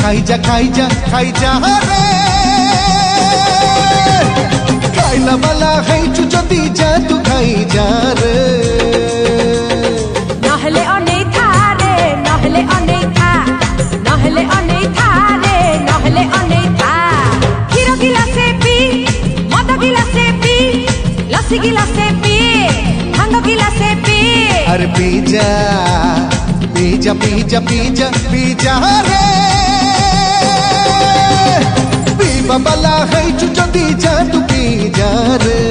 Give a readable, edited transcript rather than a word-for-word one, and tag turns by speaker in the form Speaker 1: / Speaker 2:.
Speaker 1: खाई जा खाई जा खाई जा रे खाइला वाला है যদি যা तू खाई जा रे
Speaker 2: নহলে অনেক থারে নহলে অনেক থা নহলে অনেক থারে নহলে অনেক থা ক্ষীর গিলাসে পি মদ গিলাসে পি লস্যি গিলাসে পি ভাঙ্গ গিলাসে পি
Speaker 1: अरे पी जा पी जा पी जा पी जा पी जा रे पीवा वाला है যদি যা तू पी जा रे।